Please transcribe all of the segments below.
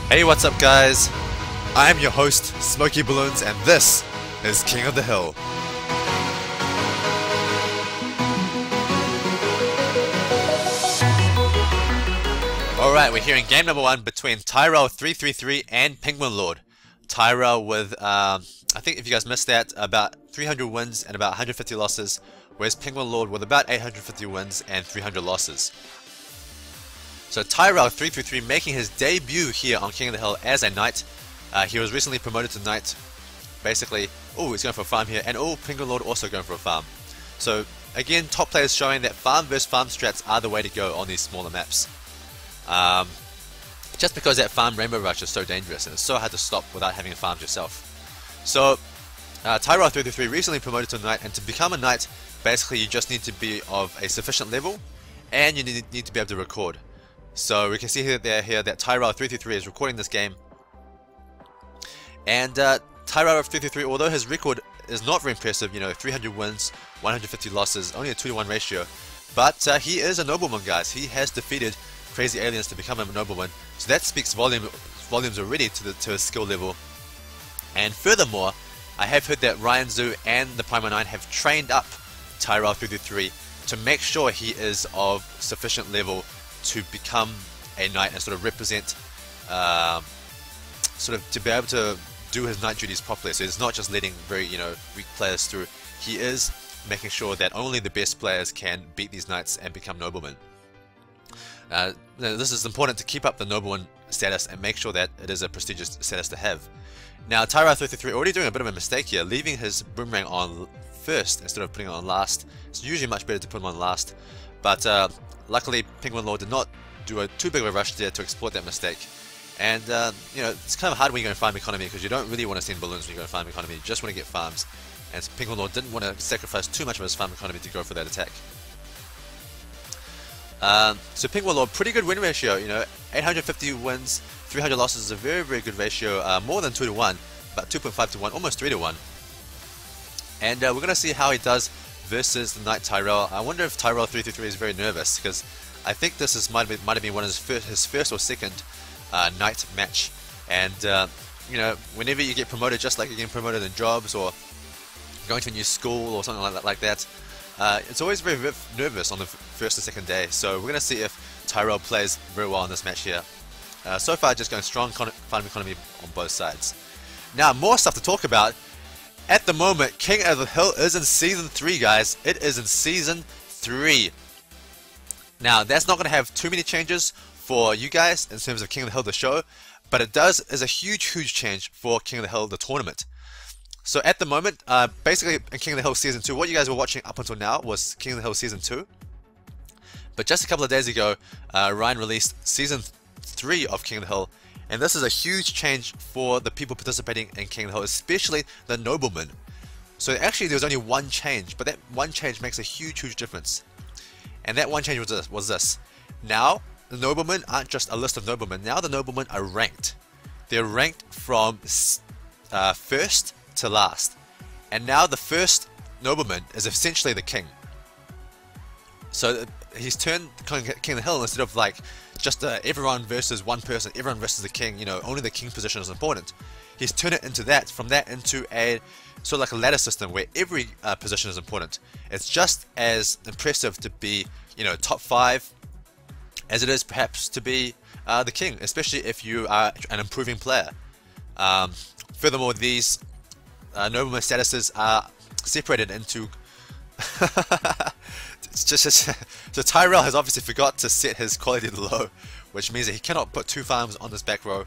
Hey, what's up guys? I am your host, SmokeyBloons, and this is King of the Hill. Alright, we're here in game number 1 between Tyrell333 and Penguin Lord. Tyrell with, I think if you guys missed that, about 300 wins and about 150 losses, whereas Penguin Lord with about 850 wins and 300 losses. So Tyrell333 making his debut here on King of the Hill as a knight. He was recently promoted to knight. Basically, oh, he's going for a farm here, and oh, Penguin Lord also going for a farm. So again, top players showing that farm versus farm strats are the way to go on these smaller maps. Just because that farm Rainbow Rush is so dangerous and it's so hard to stop without having farmed yourself. So Tyrell333 recently promoted to knight, and to become a knight, basically you just need to be of a sufficient level, and you need to be able to record. So we can see here that Tyrell333 is recording this game, and Tyrell333, although his record is not very impressive, you know, 300 wins, 150 losses, only a 2-to-1 ratio, but he is a nobleman, guys. He has defeated crazy aliens to become a nobleman, so that speaks volumes already to his skill level. And furthermore, I have heard that Ryan Zhu and the Primo 9 have trained up Tyrell333 to make sure he is of sufficient level to become a knight and sort of represent, sort of to be able to do his knight duties properly. So it's not just letting very, you know, weak players through. He is making sure that only the best players can beat these knights and become noblemen. This is important to keep up the nobleman status and make sure that it is a prestigious status to have. Now Tyrell333 already doing a bit of a mistake here, leaving his boomerang on first instead of putting it on last. It's usually much better to put him on last, but luckily Penguin Lord did not do too big of a rush there to exploit that mistake. And you know, it's kind of hard when you're going to farm economy, because you don't really want to send balloons when you go to farm economy, you just want to get farms. And Penguin Lord didn't want to sacrifice too much of his farm economy to go for that attack. So Penguin Lord, pretty good win ratio, you know, 850 wins, 300 losses is a very, very good ratio, more than 2-to-1, about 2.5-to-1, almost 3-to-1. And we're going to see how he does versus the knight Tyrell. I wonder if Tyrell333 is very nervous, because I think this might have been one of his first or second knight match. And you know, whenever you get promoted, just like you're getting promoted in jobs or going to a new school or something like that, it's always very nervous on the first and second day. So we're going to see if Tyrell plays very well in this match here. So far, just going strong farm economy on both sides. Now, more stuff to talk about. At the moment, King of the Hill is in Season 3, guys. It is in Season 3. Now, that's not going to have too many changes for you guys in terms of King of the Hill, the show, but it is a huge change for King of the Hill, the tournament. So at the moment, basically in King of the Hill Season 2, what you guys were watching up until now was King of the Hill Season 2. But just a couple of days ago, Ryan released Season 3 of King of the Hill, and this is a huge change for the people participating in King of the Hill, especially the noblemen. So actually there was only one change, but that one change makes a huge difference. And that one change was this. Now, the noblemen aren't just a list of noblemen, now the noblemen are ranked. They're ranked from first to last. And now the first nobleman is essentially the king. So he's turned King of the Hill, instead of like just everyone versus one person, everyone versus the king, you know, only the king position is important. He's turned it into that, from that into a sort of like a ladder system where every position is important. It's just as impressive to be, you know, top 5 as it is perhaps to be the king, especially if you are an improving player. Furthermore, these nobleman statuses are separated into so Tyrell has obviously forgot to set his quality to low, which means that he cannot put 2 farms on this back row.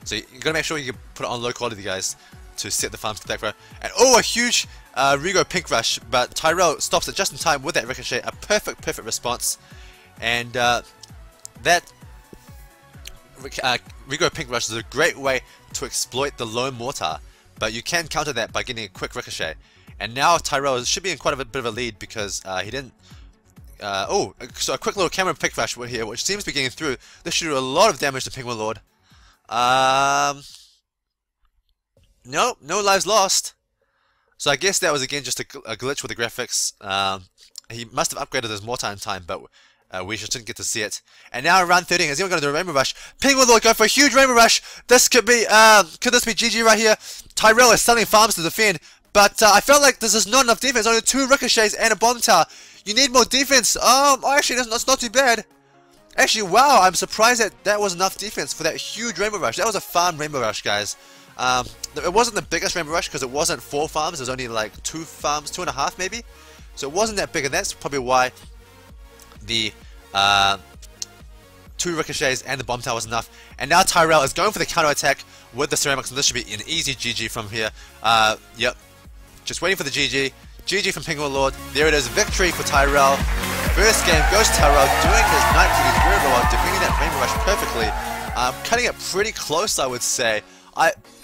So you gotta make sure you put it on low quality, guys, to set the farms to the back row. And oh, a huge Rigo pink rush, but Tyrell stops it just in time with that ricochet. A perfect response. And that Rigo pink rush is a great way to exploit the lone mortar, but you can counter that by getting a quick ricochet. And now Tyrell should be in quite a bit of a lead, because he didn't... oh, so a quick little camera pick rush here, which seems to be getting through. This should do a lot of damage to Penguin Lord. No lives lost. So I guess that was again just a glitch with the graphics. He must have upgraded his mortar in time, but We just didn't get to see it. And now around 13, is anyone going to do a Rainbow Rush? Penguin Lord going for a huge Rainbow Rush. This could be GG right here? Tyrell is selling farms to defend, but I felt like this is not enough defense. Only 2 ricochets and a bomb tower. You need more defense. Actually, that's not too bad. Actually, wow, I'm surprised that that was enough defense for that huge Rainbow Rush. That was a farm Rainbow Rush, guys. It wasn't the biggest Rainbow Rush because it wasn't 4 farms. It was only like 2 farms, 2.5 maybe. So it wasn't that big, and that's probably why the 2 ricochets and the bomb tower was enough. And now Tyrell is going for the counter attack with the ceramics, and this should be an easy GG from here. Yep, just waiting for the GG. GG from Penguin Lord. There it is, victory for Tyrell. First game goes to Tyrell, doing his night duties very well, defending that Rainbow Rush perfectly. Cutting it pretty close, I would say.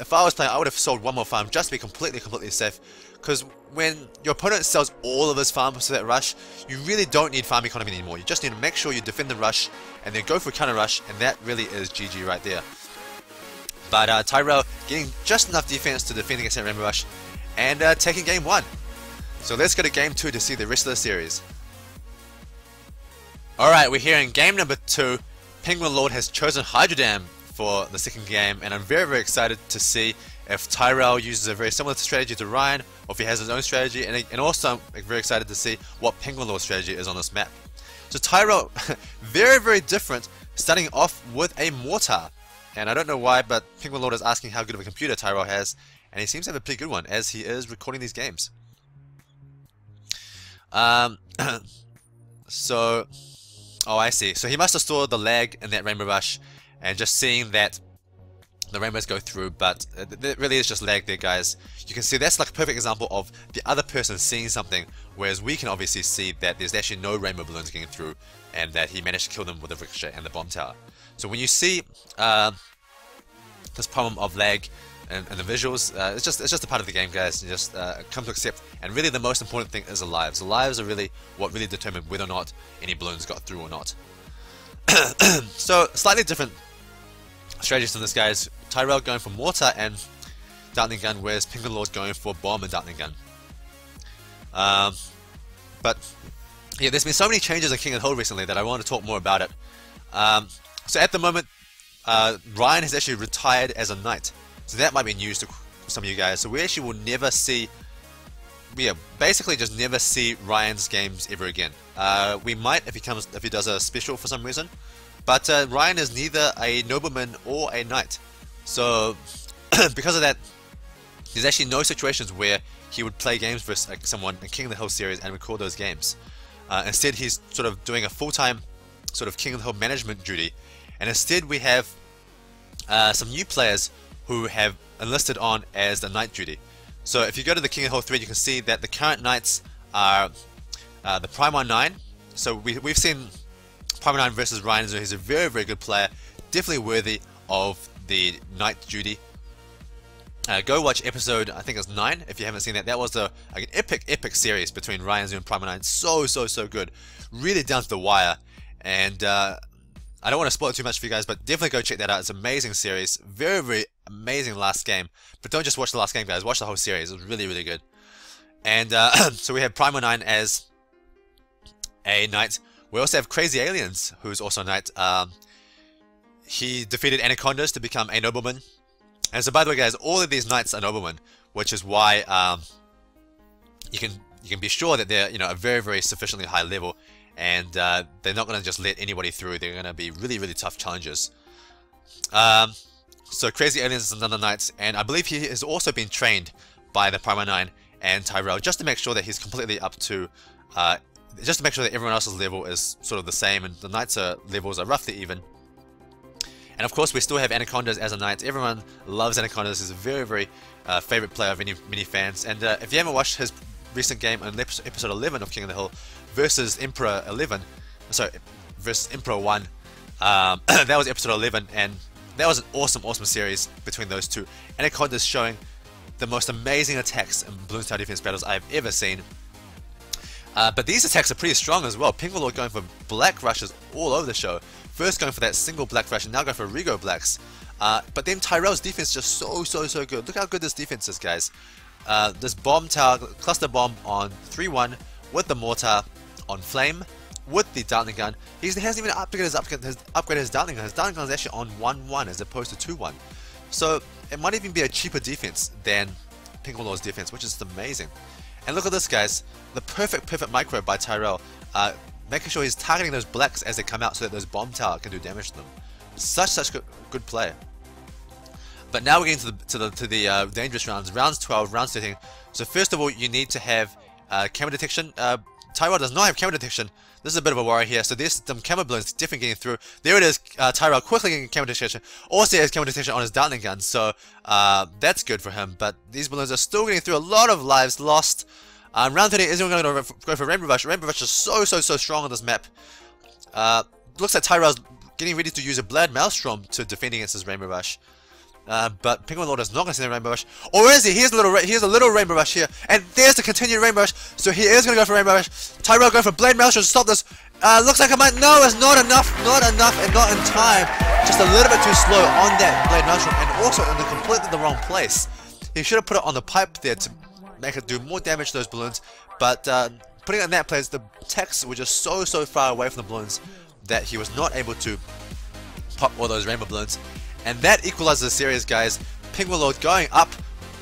If I was playing, I would have sold 1 more farm just to be completely safe. Because when your opponent sells all of his farms to that rush, you really don't need farm economy anymore. You just need to make sure you defend the rush and then go for a counter rush, and that really is GG right there. But Tyrell getting just enough defense to defend against that Rainbow Rush and taking game 1. So let's go to game 2 to see the rest of the series. Alright, we're here in game number 2. Penguin Lord has chosen Hydro Dam for the second game, and I'm very excited to see if Tyrell uses a very similar strategy to Ryan, or if he has his own strategy, and also I'm very excited to see what Penguin Lord's strategy is on this map. So Tyrell, very different, starting off with a mortar, and I don't know why, but Penguin Lord is asking how good of a computer Tyrell has, and he seems to have a pretty good one, as he is recording these games. So, oh, I see. So he must have stored the lag in that Rainbow Rush, and just seeing that the rainbows go through, but it really is just lag there, guys. You can see that's like a perfect example of the other person seeing something, whereas we can obviously see that there's actually no rainbow balloons getting through, and that he managed to kill them with the ricochet and the bomb tower. So when you see this problem of lag and the visuals, it's just a part of the game, guys. You just come to accept. And really, the most important thing is the lives. The lives are really what really determine whether or not any balloons got through or not. So slightly different strategies in this, guys. Tyrell going for mortar and dartling gun, whereas Penguin Lord going for bomb and dartling gun. But yeah, there's been so many changes in King of the Hill recently that I want to talk more about it. So at the moment, Ryan has actually retired as a knight. So that might be news to some of you guys. So we actually will never see, basically just never see Ryan's games ever again. We might if he does a special for some reason, but Ryan is neither a nobleman or a knight. So because of that, there's actually no situations where he would play games versus someone in King of the Hill series and record those games. Instead, he's sort of doing a full-time sort of King of the Hill management duty, and instead we have some new players who have enlisted on as the knight duty. So if you go to the King of the Hill thread, you can see that the current knights are the Prime 9. So we've seen Prime 9 versus Ryan Zhu. He's a very good player, definitely worthy of the knight duty. Go watch episode, I think it's 9 if you haven't seen that. That was an epic series between Ryan Zhu and Prime 9. So good, really down to the wire. And I don't want to spoil it too much for you guys, but definitely go check that out. It's an amazing series, very amazing last game. But don't just watch the last game, guys. Watch the whole series. It was really good. And so we have Prime 9 as a knight. We also have Crazy Aliens, who's also a knight. He defeated Anacondaz to become a nobleman. And so, by the way, guys, all of these knights are noblemen, which is why you can be sure that they're a very sufficiently high level, and they're not going to just let anybody through. They're going to be really tough challenges. So Crazy Aliens is another knight, and I believe he has also been trained by the Prime 9 and Tyrell, just to make sure that he's completely up to, just to make sure that everyone else's level is sort of the same, and the knights' levels are roughly even. And of course, we still have Anacondaz as a knight. Everyone loves Anacondaz. He's a very favorite player of many fans. And if you haven't watched his recent game on episode 11 of King of the Hill versus Emperor 11, sorry, versus Emperor 1, that was episode 11, and that was an awesome series between those two. Anacondaz showing the most amazing attacks in Bloons TD Defense Battles I've ever seen. But these attacks are pretty strong as well. Penguin Lord going for black rushes all over the show. First going for that single black rush, and now going for Rego blacks. But then Tyrell's defense is just so good. Look how good this defense is, guys. This bomb tower, cluster bomb on 3-1 with the mortar on flame. with the Dartling gun. He hasn't even upgraded his Dartling gun. His Dartling gun is actually on 1-1 as opposed to 2-1. So it might even be a cheaper defense than Pinkwallow's defense, which is amazing. And look at this, guys. The perfect micro by Tyrell. Making sure he's targeting those blacks as they come out so that those bomb tower can do damage to them. Such good play. But now we're getting to the dangerous rounds. Rounds 12, rounds 13. So first of all, you need to have camera detection. Tyrell does not have camera detection. This is a bit of a worry here. So there's some camera balloons definitely getting through. There it is. Tyrell quickly getting camera detection. Also has camera detection on his Dartling gun. So that's good for him. But these balloons are still getting through. A lot of lives lost. Round 30 isn't going to go for Rainbow Rush. Rainbow Rush is so strong on this map. Looks like Tyrell's getting ready to use a Blad Maelstrom to defend against his Rainbow Rush. But Penguin Lord is not going to send a Rainbow Rush. Or is he? Here's a little Rainbow Rush here. And there's the continued Rainbow Rush. So he is going to go for Rainbow Rush. Tyrell going for Blade Maelstrom to stop this. Looks like it might. No, it's not enough. Not enough and not in time. Just a little bit too slow on that Blade Maelstrom. And also in the completely the wrong place. He should have put it on the pipe there to make it do more damage to those balloons. But putting it in that place, the attacks were just so far away from the balloons that he was not able to pop all those rainbow balloons. And that equalizes the series, guys. Penguin Lord going up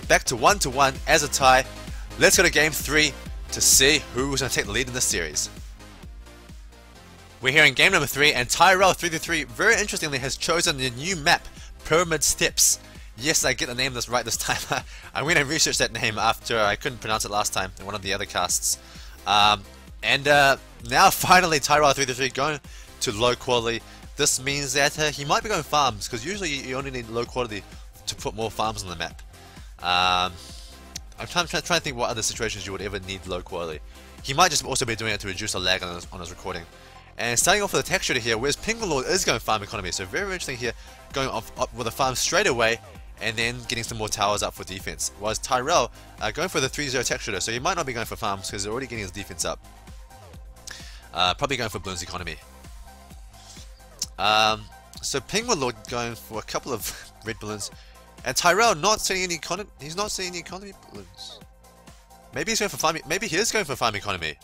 back to 1-1 as a tie. Let's go to game 3 to see who's going to take the lead in this series. We're here in game number 3, and Tyrell 3-3 very interestingly has chosen the new map, Pyramid Steps. Yes, I get the name this right this time. I went and researched that name after I couldn't pronounce it last time in one of the other casts. Now finally Tyrell 3-3 going to low quality. This means that he might be going farms, because usually you only need low quality to put more farms on the map. I'm trying to think what other situations you would ever need low quality. He might just also be doing it to reduce the lag on his recording. And starting off with the tech shooter here, whereas Penguin Lord is going farm economy, so very interesting here, going up with a farm straight away, and then getting some more towers up for defense. Whereas Tyrell going for the 3-0 tech shooter, so he might not be going for farms because he's already getting his defense up. Probably going for Bloons economy. So Penguin Lord going for a couple of red balloons, and Tyrell not seeing any economy. He's not seeing any economy balloons. Maybe he's going for farm. Maybe he is going for farm economy.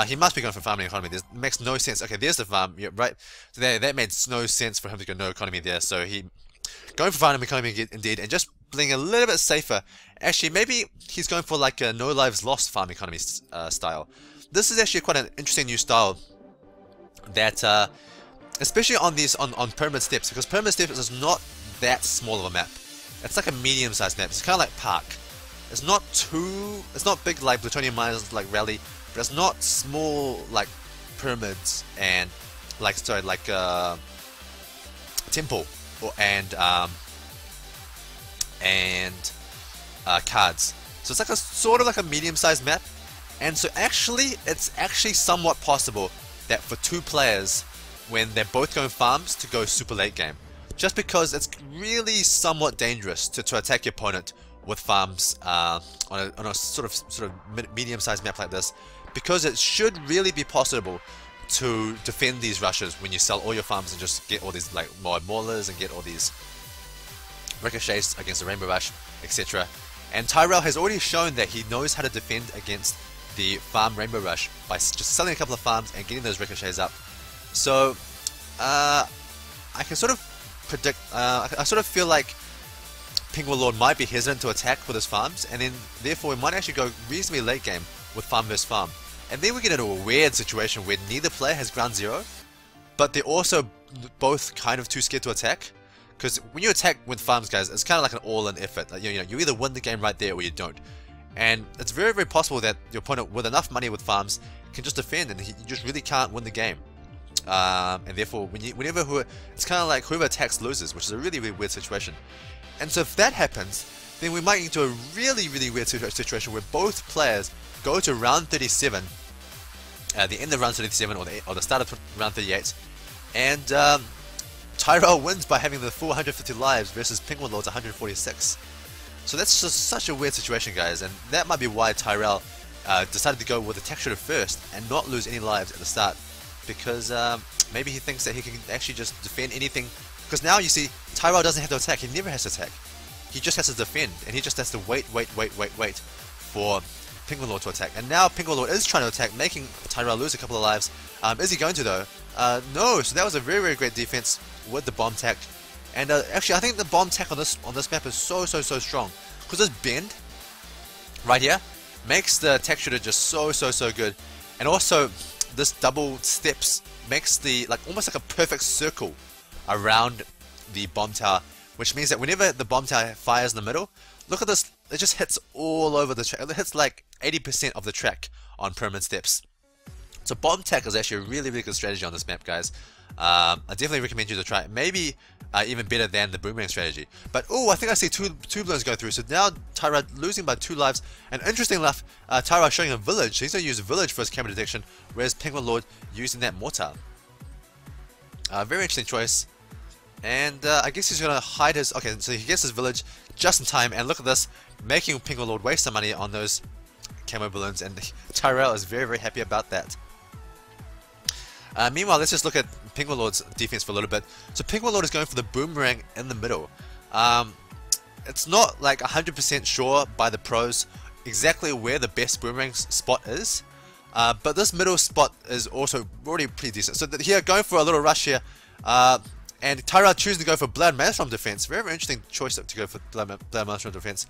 He must be going for farming economy. This makes no sense. Okay, there's the farm. Yeah, right. So that made no sense for him to go no economy there. So he going for farming economy indeed, and just playing a little bit safer. Actually, maybe he's going for like a no lives lost farm economy style. This is actually quite an interesting new style that, especially on these on Pyramid Steps, because Pyramid Steps is not that small of a map. It's like a medium-sized map. It's kind of like Park. It's not big like Plutonium Mines, like Rally, but it's not small like Pyramids and like Temple and Cards. So it's like a sort of like a medium-sized map, and so actually it's actually somewhat possible that for two players, when they're both going farms, to go super late game, just because it's really somewhat dangerous to attack your opponent with farms on a sort of medium-sized map like this, because it should really be possible to defend these rushes when you sell all your farms and just get all these like maulers and get all these ricochets against the Rainbow Rush, etc. And Tyrell has already shown that he knows how to defend against the farm Rainbow Rush by just selling a couple of farms and getting those ricochets up. So I can sort of predict, I sort of feel like Penguin Lord might be hesitant to attack with his farms, and then therefore we might actually go reasonably late game with farm versus farm. And then we get into a weird situation where neither player has ground zero, but they're also both kind of too scared to attack. Because when you attack with farms, guys, it's kind of like an all-in effort. Like, you either win the game right there or you don't. And it's very, very possible that your opponent with enough money with farms can just defend, and you just really can't win the game. And therefore, it's kind of like whoever attacks loses, which is a really, really weird situation. And so if that happens, then we might get into a really, really weird situation where both players go to round 37, the end of round 37 or the start of round 38, and Tyrell wins by having the full 150 lives versus Penguin Lord's 146. So that's just such a weird situation, guys, and that might be why Tyrell decided to go with the tech shooter first and not lose any lives at the start, because maybe he thinks that he can actually just defend anything. Because now you see, Tyrell doesn't have to attack, he never has to attack. He just has to defend, and he just has to wait for Penguin Lord to attack. And now Penguin Lord is trying to attack, making Tyrell lose a couple of lives. Is he going to though? No, so that was a very, very great defense with the bomb tech. And actually, I think the bomb tech on this map is so strong. Because this bend right here makes the texture just so good. And also, this double steps makes the almost like a perfect circle around the bomb tower, which means that whenever the bomb tower fires in the middle, look at this, it just hits all over the track. It hits like 80% of the track on permanent steps. So bomb tech is actually a really good strategy on this map, guys. I definitely recommend you to try it. Maybe even better than the boomerang strategy. But oh, I think I see two balloons go through. So now Tyra losing by 2 lives. And interesting enough, Tyra showing a village. He's going to use a village for his camera detection, whereas Penguin Lord using that mortar. Very interesting choice. And I guess he's going to hide his... Okay, so he gets his village just in time. And look at this, making Penguin Lord waste some money on those camo balloons. And Tyrell is very happy about that. Meanwhile, let's just look at Penguin Lord's defense for a little bit. So Penguin Lord is going for the boomerang in the middle. It's not like 100% sure by the pros exactly where the best boomerang spot is. But this middle spot is also already pretty decent. So here, going for a little rush here. And Tyra choosing to go for Blood Maelstrom defense. Very interesting choice to go for Blood Maelstrom defense.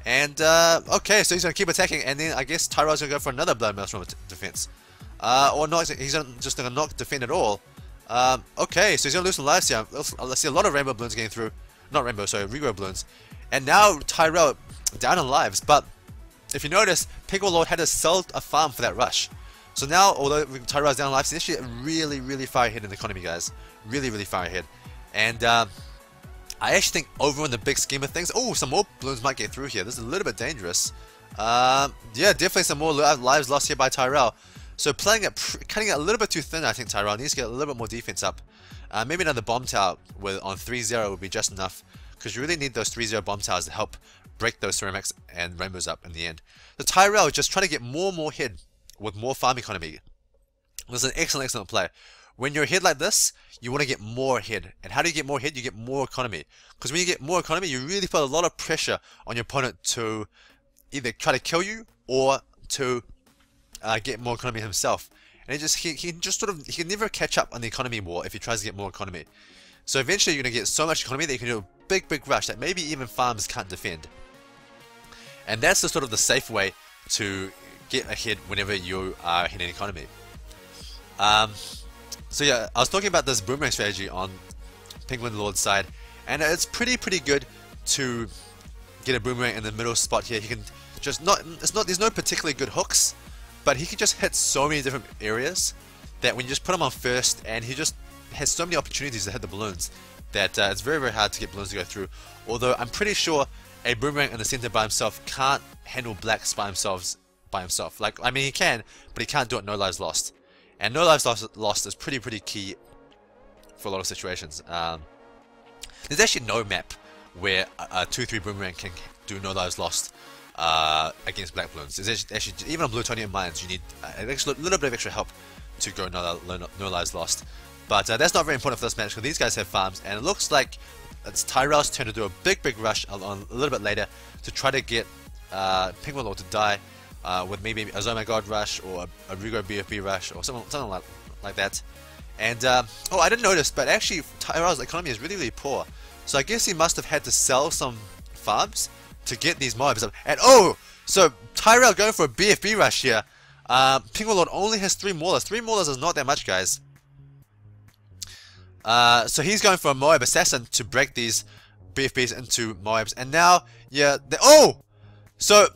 And okay, so he's going to keep attacking. And then I guess Tyra's going to go for another Blood Maelstrom defense. Or not, he's just going to not defend at all. Okay, so he's going to lose some lives here. I see a lot of Rainbow Balloons getting through. Not Rainbow, sorry, Regrow Balloons. And now Tyrell down in lives. But if you notice, Penguin Lord had to sell a farm for that rush. So now, although Tyrell's down in lives, he's actually really far ahead in the economy, guys. Really far ahead. And I actually think over in the big scheme of things, oh, some more balloons might get through here. This is a little bit dangerous. Yeah, definitely some more lives lost here by Tyrell. So playing it, cutting it a little bit too thin, I think Tyrell needs to get a little bit more defense up. Maybe another bomb tower on 3-0 would be just enough, because you really need those 3-0 bomb towers to help break those ceramics and rainbows up in the end. So Tyrell is just trying to get more head with more farm economy. This is an excellent play. When you're ahead like this, you want to get more head. And how do you get more head? You get more economy. Because when you get more economy, you really put a lot of pressure on your opponent to either try to kill you or to get more economy himself. And he can never catch up on the economy war if he tries to get more economy. So eventually you're going to get so much economy that you can do a big rush that maybe even farms can't defend. And that's the sort of the safe way to get ahead whenever you are ahead in economy. So yeah, I was talking about this boomerang strategy on Penguin Lord's side, and it's pretty good to get a boomerang in the middle spot here. He can just there's no particularly good hooks, but he can just hit so many different areas that when you just put him on first, and he just has so many opportunities to hit the balloons that it's very hard to get balloons to go through. Although I'm pretty sure a boomerang in the center by himself can't handle blacks by himself. Like, I mean, he can, but he can't do it no lives lost. And no lives lost is pretty key for a lot of situations. There's actually no map where a 2-3 boomerang can do no lives lost against black balloons. There's actually, even on plutonium mines, you need a little bit of extra help to go no lives lost. But that's not very important for this match because these guys have farms, and it looks like it's Tyrell's turn to do a big rush a little bit later to try to get Penguin Lord to die with maybe a Zoma God rush or a Rugo BFB rush or something like that. And oh, I didn't notice, but actually Tyrell's economy is really poor. So I guess he must have had to sell some farms to get these mobs up. And oh, so Tyrell going for a BFB rush here. Penguin Lord only has 3 Maulers. 3 Maulers is not that much, guys. So he's going for a Moab Assassin to break these BFBs into Moabs. And now, yeah, oh! So,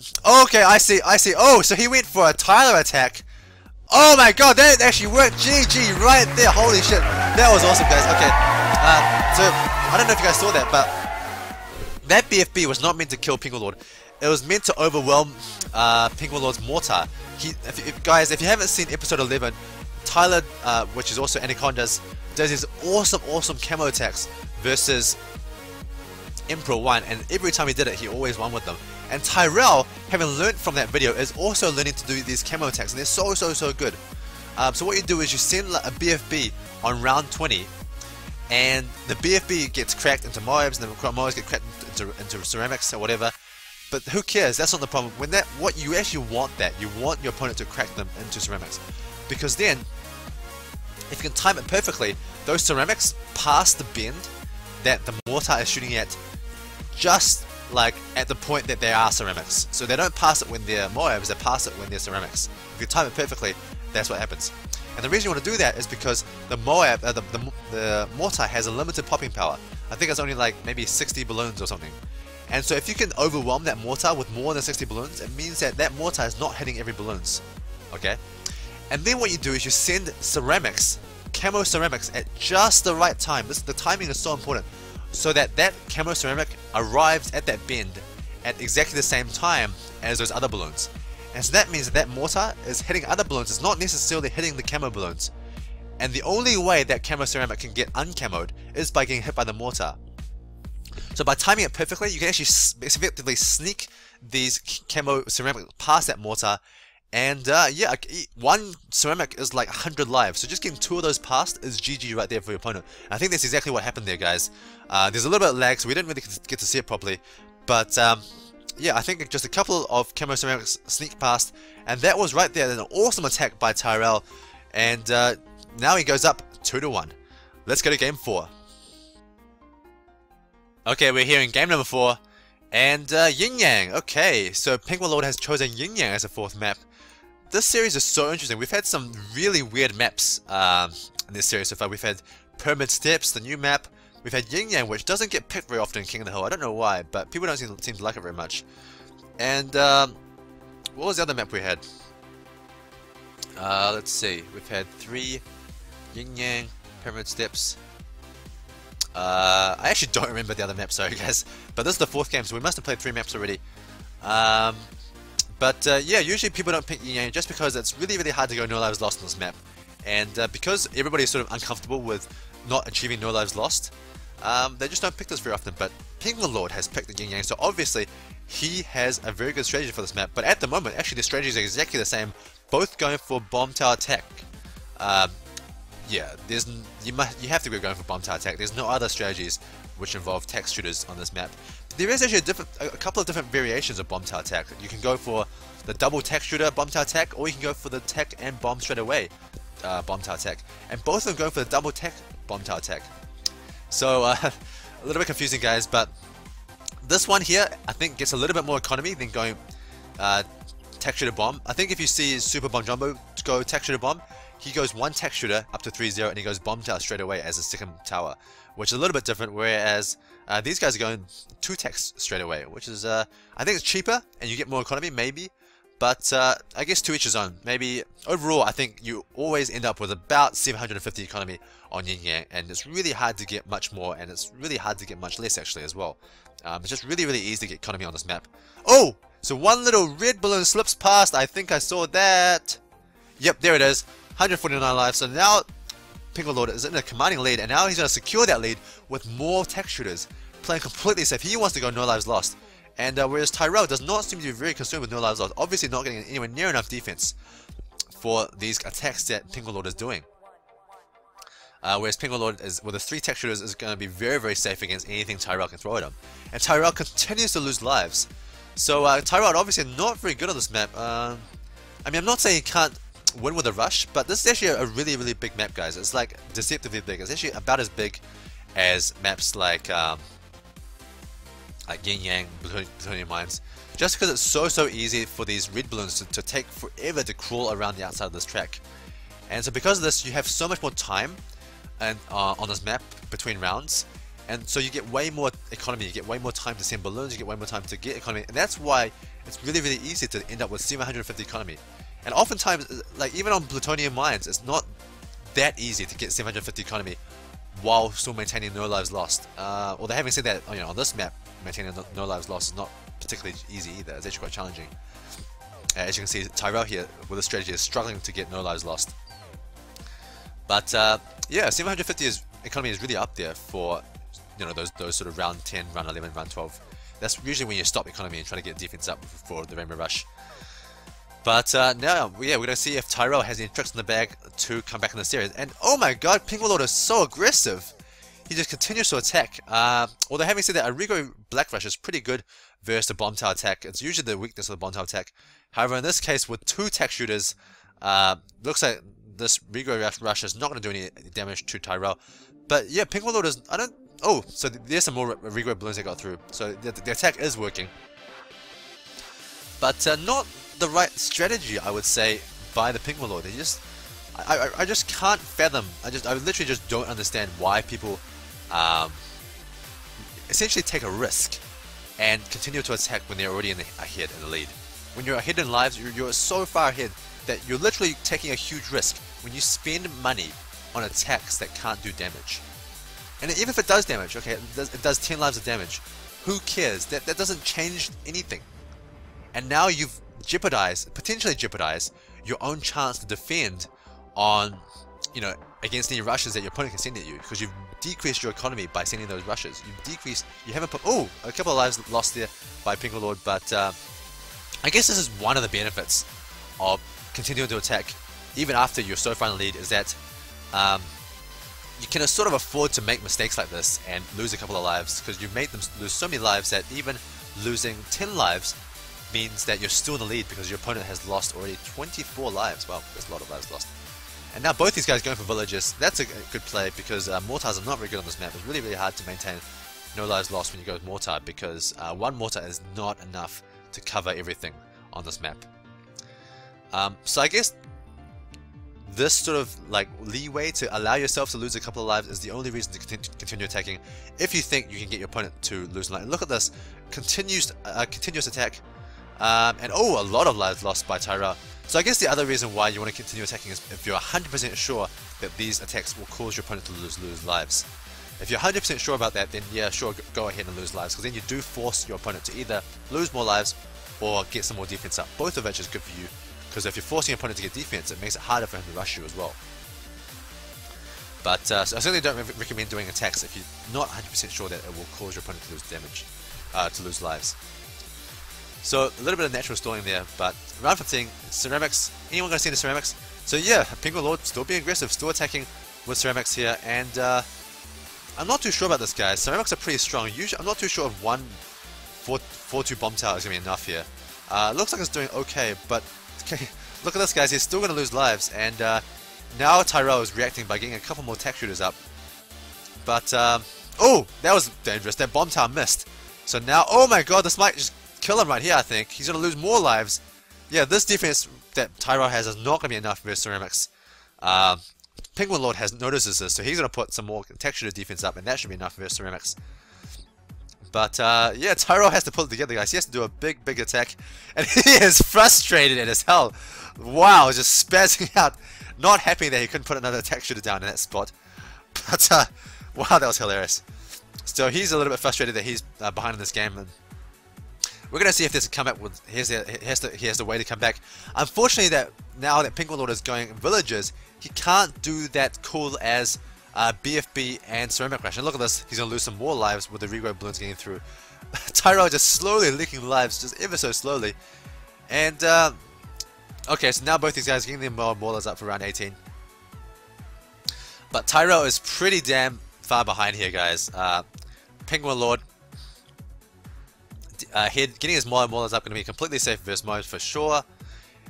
okay, I see. Oh, so he went for a Tyler attack. Oh my god, that actually worked. GG right there. Holy shit. That was awesome, guys. Okay. So, I don't know if you guys saw that, but that BFB was not meant to kill Penguin Lord. It was meant to overwhelm Penguin Lord's mortar. Guys, if you haven't seen episode 11, Tyler, which is also Anacondaz, does his awesome camo attacks versus Emperor 1, and every time he did it, he always won with them. And Tyrell, having learned from that video, is also learning to do these camo attacks, and they're so good. So what you do is you send a BFB on round 20, and the BFB gets cracked into Moabs, and the Moabs get cracked into ceramics or whatever, But who cares? That's not the problem. When what you actually want you want your opponent to crack them into ceramics, because then if you can time it perfectly, those ceramics pass the bend that the mortar is shooting at, just like at the point that they are ceramics. So they don't pass it when they're Moabs, they pass it when they're ceramics. If you time it perfectly, that's what happens. And the reason you want to do that is because the Moab, the mortar has a limited popping power. I think it's only like maybe 60 balloons or something. And so if you can overwhelm that mortar with more than 60 balloons, it means that that mortar is not hitting every balloons. Okay? And then what you do is you send ceramics, camo ceramics, at just the right time. The timing is so important, so that that camo ceramic arrives at that bend at exactly the same time as those other balloons. And so that means that mortar is hitting other balloons, it's not necessarily hitting the camo balloons. And the only way that camo ceramic can get uncamoed is by getting hit by the mortar. So by timing it perfectly, you can actually effectively sneak these camo ceramic past that mortar. And yeah, one ceramic is like 100 lives, so just getting 2 of those past is GG right there for your opponent. And I think that's exactly what happened there, guys. There's a little bit of lag, so we didn't really get to see it properly. But yeah, I think just a couple of camo ceramics sneak past, and that was right there. An awesome attack by Tyrell, and now he goes up 2-1. Let's go to game 4. Okay, we're here in game number 4, and Yin Yang. Okay, so Penguin Lord has chosen Yin Yang as a 4th map. This series is so interesting. We've had some really weird maps in this series so far. We've had Pyramid Steps, the new map. We've had Yin Yang, which doesn't get picked very often in King of the Hill. I don't know why, but people don't seem to like it very much. And what was the other map we had? Let's see. We've had 3 Yin Yang, Pyramid Steps. I actually don't remember the other map, sorry guys. But this is the 4th game, so we must have played 3 maps already. But yeah, usually people don't pick Yin Yang just because it's really, really hard to go no lives lost on this map. And because everybody's sort of uncomfortable with not achieving no lives lost, they just don't pick this very often. But Penguin Lord has picked the Yin Yang, so obviously he has a very good strategy for this map. But at the moment, actually the strategies are exactly the same, both going for bomb tower attack. Yeah, you have to be going for bomb tower attack. There's no other strategies which involve tech shooters on this map. There is actually a couple of different variations of bomb tower attack. You can go for the double tech shooter bomb tower attack, or you can go for the tech and bomb straight away bomb tower attack. And both of them go for the double tech bomb tower attack. So a little bit confusing, guys, but this one here I think gets a little bit more economy than going tech shooter bomb. I think if you see Super Bomb Jumbo go tech shooter bomb, he goes 1 tech shooter up to 3-0 and he goes bomb tower straight away as a 2nd tower, which is a little bit different, whereas these guys are going 2 techs straight away, which is I think it's cheaper and you get more economy maybe, but I guess to each his own. Maybe overall I think you always end up with about 750 economy on Yin Yang, and it's really hard to get much more, and it's really hard to get much less actually as well. It's just really, really easy to get economy on this map. Oh! So one little red balloon slips past, I think I saw that. Yep, there it is. 149 lives. So now Penguin Lord is in a commanding lead, and now he's going to secure that lead with more tech shooters, playing completely safe. He wants to go no lives lost, and whereas Tyrell does not seem to be very concerned with no lives lost, obviously not getting anywhere near enough defense for these attacks that Penguin Lord is doing. Whereas Penguin Lord is, with his 3 tech shooters, is going to be very, very safe against anything Tyrell can throw at him, and Tyrell continues to lose lives. So Tyrell obviously not very good on this map. I mean, I'm not saying he can't win with a rush, but this is actually a really, really big map, guys. It's like deceptively big. It's actually about as big as maps like Yin Yang, Plutonium Mines, just because it's so easy for these red balloons to take forever to crawl around the outside of this track. And so because of this, you have so much more time and on this map between rounds, and so you get way more economy, you get way more time to send balloons, you get way more time to get economy, and that's why it's really, really easy to end up with 750 economy. And oftentimes, like even on Plutonium Mines, it's not that easy to get 750 economy while still maintaining no lives lost. Although having said that, on this map, maintaining no lives lost is not particularly easy either. It's actually quite challenging. As you can see, Tyrell here with this strategy is struggling to get no lives lost. But yeah, 750 economy is really up there for those sort of round 10, round 11, round 12. That's usually when you stop economy and try to get defense up for the Rainbow Rush. But now, yeah, we're going to see if Tyrell has any tricks in the bag to come back in the series. And oh my god, Penguin Lord is so aggressive. he just continues to attack. Although having said that, a Rigo Black Rush is pretty good versus the bomb tower attack. It's usually the weakness of the bomb tower attack. However, in this case, with 2 tech shooters, looks like this Rigo Rush is not going to do any damage to Tyrell. But yeah, Penguin Lord is, oh, so there's some more Rigo Bloons that got through. So the attack is working. But not the right strategy, I would say, by the Penguin Lord. They just, I just can't fathom. I literally just don't understand why people essentially take a risk and continue to attack when they're already ahead in the lead. When you're ahead in lives, you're so far ahead that you're literally taking a huge risk when you spend money on attacks that can't do damage. And even if it does damage, okay, it does 10 lives of damage, who cares? That doesn't change anything. And now you've potentially jeopardized your own chance to defend on, you know, against any rushes that your opponent can send at you, because you've decreased your economy by sending those rushes. You haven't put, oh, a couple of lives lost there by Penguin Lord, but I guess this is one of the benefits of continuing to attack even after you're so far in the lead, is that you can sort of afford to make mistakes like this and lose a couple of lives, because you've made them lose so many lives that even losing 10 lives means that you're still in the lead because your opponent has lost already 24 lives. Well, there's a lot of lives lost. And now both these guys going for villages. That's a good play, because mortars are not very good on this map. It's really, really hard to maintain no lives lost when you go with mortar, because one mortar is not enough to cover everything on this map. So I guess this sort of like leeway to allow yourself to lose a couple of lives is the only reason to continue attacking if you think you can get your opponent to lose life. Look at this, continuous attack, and oh, a lot of lives lost by Tyrell. So I guess the other reason why you want to continue attacking is if you're 100% sure that these attacks will cause your opponent to lose lives. If you're 100% sure about that, then yeah, sure, go ahead and lose lives, because then you do force your opponent to either lose more lives or get some more defense up, both of which is good for you. Because if you're forcing your opponent to get defense, it makes it harder for him to rush you as well. But I certainly don't recommend doing attacks if you're not 100% sure that it will cause your opponent to lose damage, to lose lives. So a little bit of natural stalling there, but round 15, ceramics. Anyone going to see the ceramics? So yeah, Penguin Lord still being aggressive, still attacking with ceramics here, and I'm not too sure about this, guys. Ceramics are pretty strong. Usually, I'm not too sure if one 4-2 bomb tower is going to be enough here. Looks like it's doing okay, but okay, look at this, guys. He's still going to lose lives, and now Tyrell is reacting by getting a couple more tech shooters up. But oh, that was dangerous. That bomb tower missed. So now, oh my god, this might just kill him right here. I think he's going to lose more lives. Yeah, this defense that Tyrell has is not going to be enough versus ceramics. Penguin Lord notices this, so he's going to put some more tech shooter defense up, and that should be enough versus ceramics. But yeah, Tyrell has to pull it together, guys. He has to do a big attack, and he is frustrated as hell. Wow, just spazzing out, not happy that he couldn't put another attack shooter down in that spot. But wow, that was hilarious. So he's a little bit frustrated that he's behind in this game, and we're gonna see if there's a comeback. He has the way to come back. Unfortunately, that now that Penguin Lord is going villages, he can't do that cool as BFB and Ceramic Rush. And look at this, he's gonna lose some more lives with the Rigo Bloons getting through. Tyrell just slowly leaking lives, just ever so slowly. And okay, so now both these guys getting their maulers up for round 18. But Tyrell is pretty damn far behind here, guys. Penguin Lord getting his maulers up going to be completely safe versus mode for sure.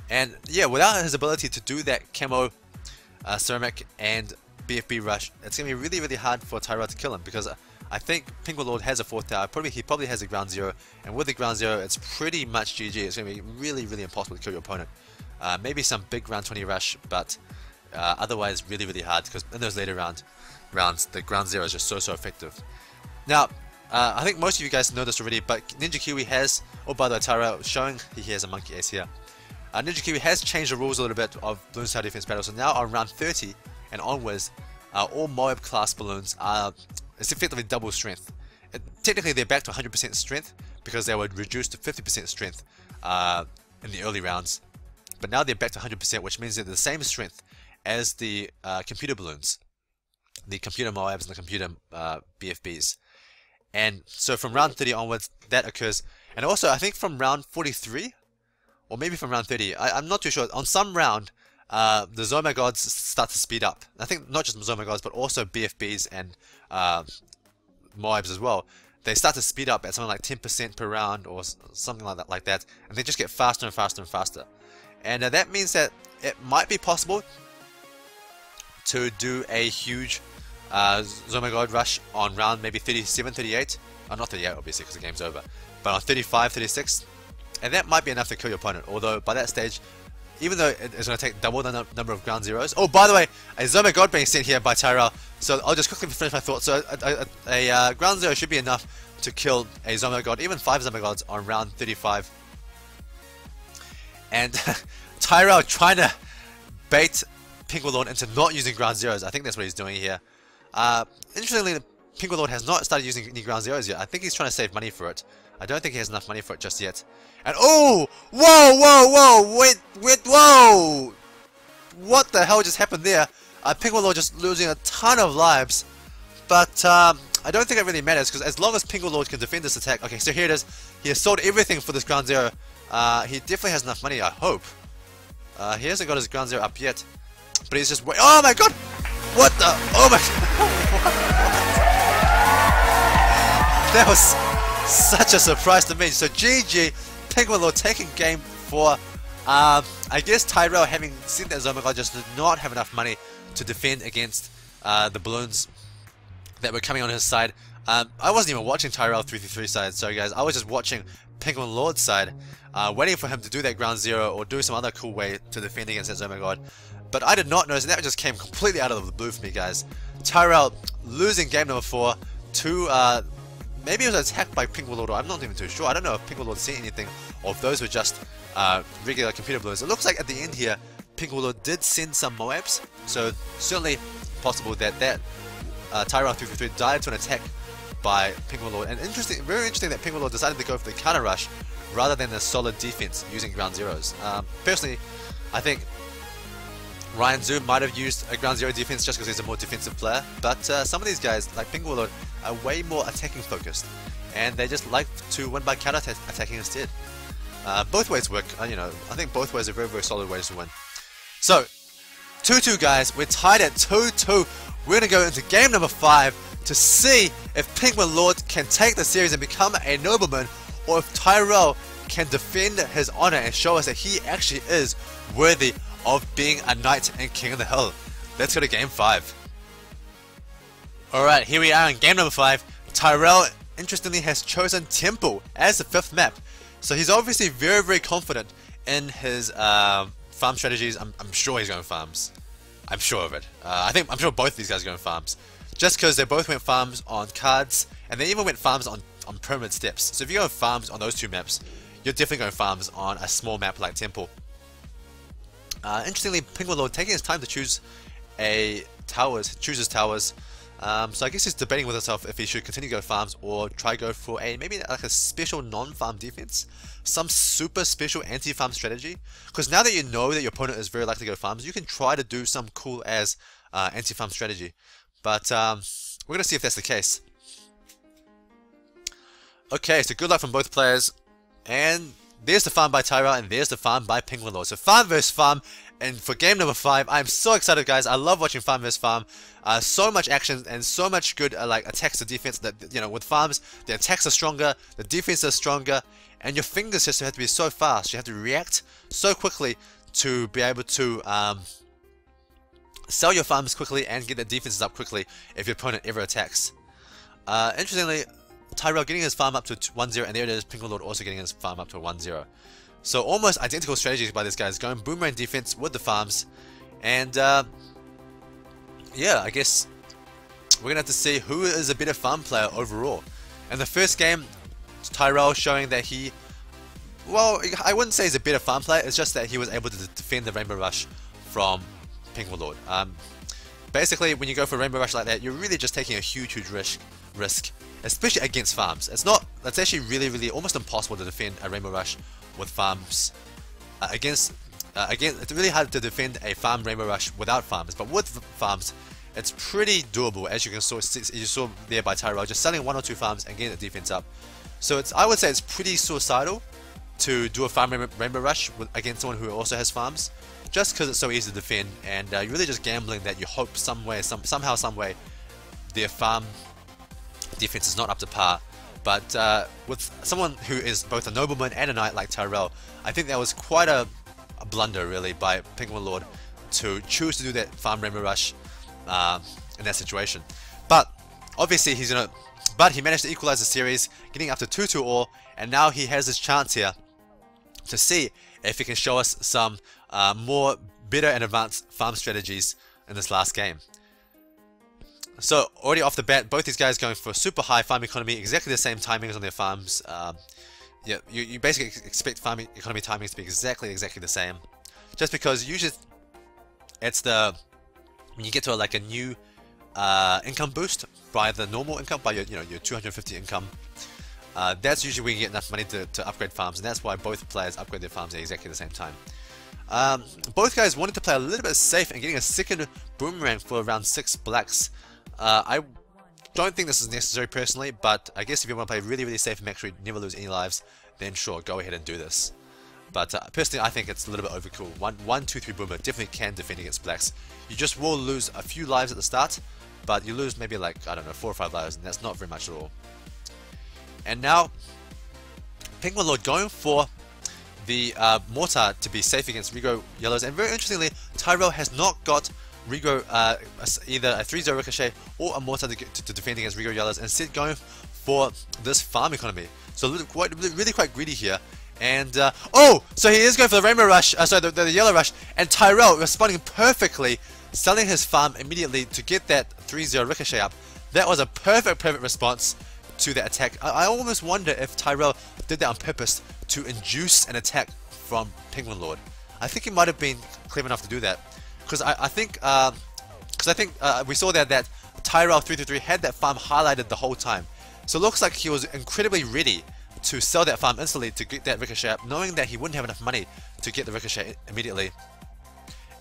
And yeah, without his ability to do that camo, Ceramic and BFB rush, it's going to be really hard for Tyrell to kill him, because I think Penguin Lord has a 4th tower. He probably has a ground 0, and with the ground 0 it's pretty much GG. It's going to be really impossible to kill your opponent. Maybe some big round 20 rush, but otherwise really hard, because in those later rounds the ground 0 is just so effective. Now I think most of you guys know this already, but Ninja Kiwi has, oh by the way, Tyrell showing he has a monkey ace here. Ninja Kiwi has changed the rules a little bit of Bloons TD Defense Battles, so now on round 30 and onwards, all Moab class balloons are it's effectively double strength. Technically they're back to 100% strength because they were reduced to 50% strength in the early rounds, but now they're back to 100%, which means they're the same strength as the computer balloons, the computer Moabs and the computer BFBs. And so from round 30 onwards that occurs, and also I think from round 43 or maybe from round 30, I'm not too sure, on some round the Zoma gods start to speed up. I think not just Zoma gods, but also BFBs and Moabs as well. They start to speed up at something like 10% per round or something like that, and they just get faster and faster and faster. And that means that it might be possible to do a huge Zoma god rush on round maybe 37, 38. Not 38 obviously because the game's over, but on 35, 36. And that might be enough to kill your opponent, although by that stage, even though it's going to take double the number of ground zeros. Oh, by the way, a Zoma god being sent here by Tyrell, so I'll just quickly finish my thoughts. So a ground zero should be enough to kill a Zoma god, even 5 Zoma gods on round 35. And Tyrell trying to bait Pinkwalord into not using ground zeros. I think that's what he's doing here. Interestingly, Pinkwalord has not started using any ground zeros yet. I think he's trying to save money for it. I don't think he has enough money for it just yet. And oh! Whoa! Wait, whoa! What the hell just happened there? Pinkwalord just losing a ton of lives. But I don't think it really matters, because as long as Pinkwalord can defend this attack... Okay, so here it is. He has sold everything for this ground zero. He definitely has enough money, I hope. He hasn't got his ground zero up yet. But he's just... Oh my god! What the... Oh my... That was such a surprise to me. So GG, Pinkwalord taking game 4. I guess Tyrell, having seen that Zoma god, just did not have enough money to defend against the balloons that were coming on his side. I wasn't even watching Tyrell 3v3 side, sorry guys. I was just watching Pinkwalord's side, waiting for him to do that ground zero or do some other cool way to defend against that Zoma god. But I did not notice, and that just came completely out of the blue for me, guys. Tyrell losing game number 4 to maybe it was attacked by Pinkwalord, or I'm not even too sure. I don't know if Pinkwalord seen anything, or if those were just regular computer balloons. It looks like at the end here, Pinkwalord did send some Moabs, so certainly possible that Tyrell 3v3 died to an attack by Pinkwalord. And interesting, very interesting that Pinkwalord decided to go for the counter rush rather than the solid defense using ground zeros. Personally, I think Ryan Zhu might have used a ground zero defense just because he's a more defensive player, but some of these guys, like Pinkwalord, are way more attacking focused, and they just like to win by counter attacking instead. Both ways work, you know, I think both ways are very, very solid ways to win. So, 2-2 guys, we're tied at 2-2. We're going to go into game number 5 to see if Pinkwalord can take the series and become a Nobleman, or if Tyrell can defend his honor and show us that he actually is worthy of being a knight and king of the hill. Let's go to game 5. Alright, here we are in game number 5. Tyrell, interestingly, has chosen Temple as the 5th map. So he's obviously very, very confident in his farm strategies. I'm sure he's going farms. I'm sure of it. I'm sure both these guys are going farms. Just because they both went farms on cards, and they even went farms on pyramid steps. So if you go farms on those 2 maps, you're definitely going farms on a small map like Temple. Interestingly, Pinkwalord taking his time to choose chooses towers. So I guess he's debating with himself if he should continue to go farms or try go for maybe like a special non-farm defense, some super special anti-farm strategy. Because now that you know that your opponent is very likely to go farms, you can try to do some cool as anti-farm strategy. But we're gonna see if that's the case. Okay, so good luck from both players, and there's the farm by Tyrell, and there's the farm by Pinkwalord. So farm versus farm, and for game number 5, I'm so excited, guys. I love watching farm versus farm. So much action and so much good like attacks to defense. That, you know, with farms, the attacks are stronger, the defense is stronger, and your fingers just have to be so fast. You have to react so quickly to be able to sell your farms quickly and get the defenses up quickly if your opponent ever attacks. Interestingly, Tyrell getting his farm up to 1-0, and there it is, Pinkwalord also getting his farm up to 1-0. So almost identical strategies by these guys, going boomerang defense with the farms. And yeah, I guess we're going to have to see who is a better farm player overall. In the first game, Tyrell showing that he, well, I wouldn't say he's a better farm player, it's just that he was able to defend the Rainbow Rush from Pinkwalord. Basically, when you go for Rainbow Rush like that, you're really just taking a huge risk, especially against farms. It's actually really almost impossible to defend a Rainbow Rush with farms. Again, it's really hard to defend a farm Rainbow Rush without farms, but with farms, it's pretty doable, as you saw there by Tyrell, just selling 1 or 2 farms and getting the defense up. So I would say it's pretty suicidal to do a farm Rainbow Rush against someone who also has farms, just because it's so easy to defend, and you're really just gambling that you hope somehow, some way, their farm defense is not up to par. But with someone who is both a Nobleman and a Knight like Tyrell, I think that was quite a blunder really by Penguin Lord to choose to do that farm Rainbow Rush in that situation. But obviously he managed to equalize the series, getting up to 2-2 all, and now he has his chance here to see if he can show us some more better and advanced farm strategies in this last game. So already off the bat, both these guys going for super high farm economy, exactly the same timings on their farms. Yeah, you basically expect farm economy timings to be exactly the same, just because usually it's when you get to like a new income boost by the normal income, by your 250 income. That's usually when you get enough money to upgrade farms, and that's why both players upgrade their farms at exactly the same time. Both guys wanted to play a little bit safe and getting a second boomerang for around 6 blacks. I don't think this is necessary personally, but I guess if you want to play really safe and make sure you never lose any lives, then sure, go ahead and do this. But personally, I think it's a little bit overkill. 1, 2, 3 boomer definitely can defend against blacks. You just will lose a few lives at the start, but you lose maybe like, I don't know, 4 or 5 lives, and that's not very much at all. And now, Penguin Lord going for the Mortar to be safe against Rigo Yellows, and very interestingly, Tyrell has not got Rigo either a 3-0 Ricochet or a Mortar to defend against Rigo Yellows, and instead going for this farm economy. So really quite greedy here. And oh, so he is going for the Rainbow Rush, sorry, the Yellow Rush, and Tyrell responding perfectly, selling his farm immediately to get that 3-0 Ricochet up. That was a perfect response to that attack. I almost wonder if Tyrell did that on purpose to induce an attack from Penguin Lord. I think he might have been clever enough to do that, because I think we saw that Tyrell 333 had that farm highlighted the whole time. So it looks like he was incredibly ready to sell that farm instantly to get that Ricochet up, knowing that he wouldn't have enough money to get the Ricochet immediately.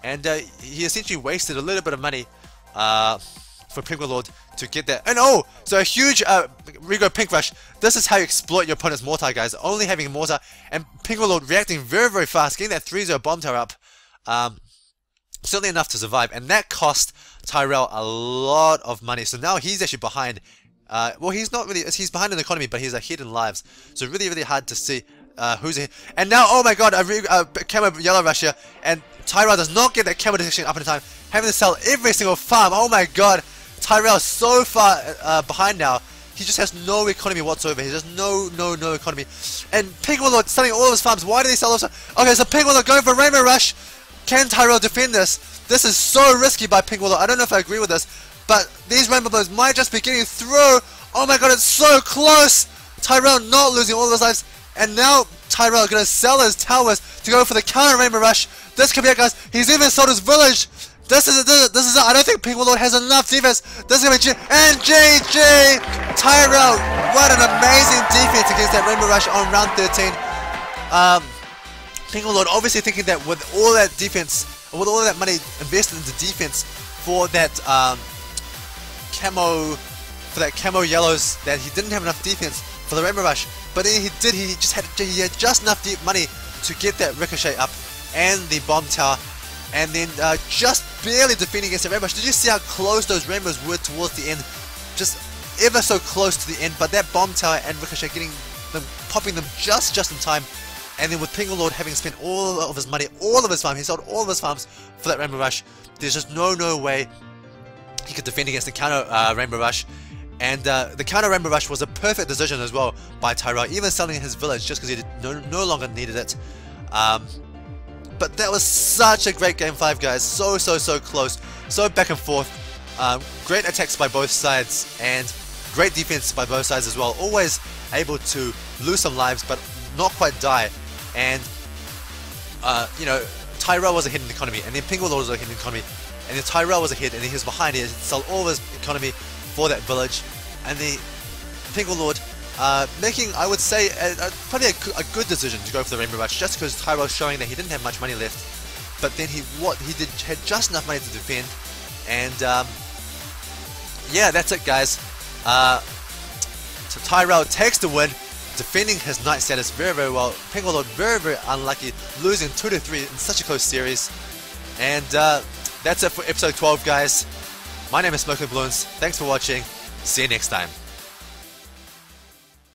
And he essentially wasted a little bit of money for Penguin Lord to get that. And oh, so a huge Rigo Pink Rush. This is how you exploit your opponent's Mortar, guys. Only having a Mortar, and Penguin Lord reacting very fast, getting that 3-0 Bomb Tower up. Certainly enough to survive, and that cost Tyrell a lot of money. So now he's actually behind. Well, he's not really, he's behind in the economy, but he's ahead in lives. So really hard to see who's ahead. And now, oh my god, a Camo Yellow Rush here, and Tyrell does not get that Camo detection up in time, having to sell every single farm. Oh my god, Tyrell is so far behind now. He just has no economy whatsoever. He has no economy. And Penguin Lord selling all of his farms. Why did he sell those? Okay, so Penguin Lord going for Rainbow Rush. Can Tyrell defend this? This is so risky by Penguin Lord. I don't know if I agree with this, but these Rainbow Blows might just be getting through. Oh my god, it's so close! Tyrell not losing all of his lives, and now Tyrell going to sell his towers to go for the counter Rainbow Rush. This could be it, guys. He's even sold his village. This is it. I don't think Penguin Lord has enough defense. This is going to be and GG! Tyrell, what an amazing defense against that Rainbow Rush on round 13. Penguin Lord obviously thinking that with all that defense, with all that money invested into defense for that camo yellows, that he didn't have enough defense for the Rainbow Rush, but then he did. He had just enough money to get that Ricochet up and the Bomb Tower, and then just barely defending against the Rainbow Rush. Did you see how close those Rainbows were towards the end? Just ever so close to the end, but that Bomb Tower and Ricochet getting them, popping them just in time. And then with Penguin Lord having spent all of his money, all of his farms, he sold all of his farms for that Rainbow Rush. There's just no way he could defend against the counter Rainbow Rush. And the counter Rainbow Rush was a perfect decision as well by Tyrell, even selling his village just because he no longer needed it. But that was such a great Game 5, guys. So close, so back and forth. Great attacks by both sides and great defense by both sides as well. Always able to lose some lives, but not quite die. And you know, Tyrell was ahead in the economy, and then Penguin Lord was ahead in the economy, and then Tyrell was ahead, and then he was behind. He had to sell all of his economy for that village, and the Penguin Lord making, I would say, probably a good decision to go for the Rainbow Rush, just because Tyrell was showing that he didn't have much money left, but then he had just enough money to defend, and yeah, that's it, guys. So Tyrell takes the win. defending his knight status very, very well. Pink Warlord very, very unlucky, losing 2-3 in such a close series. And that's it for episode 12, guys. My name is SmokeyBloons. Thanks for watching. See you next time.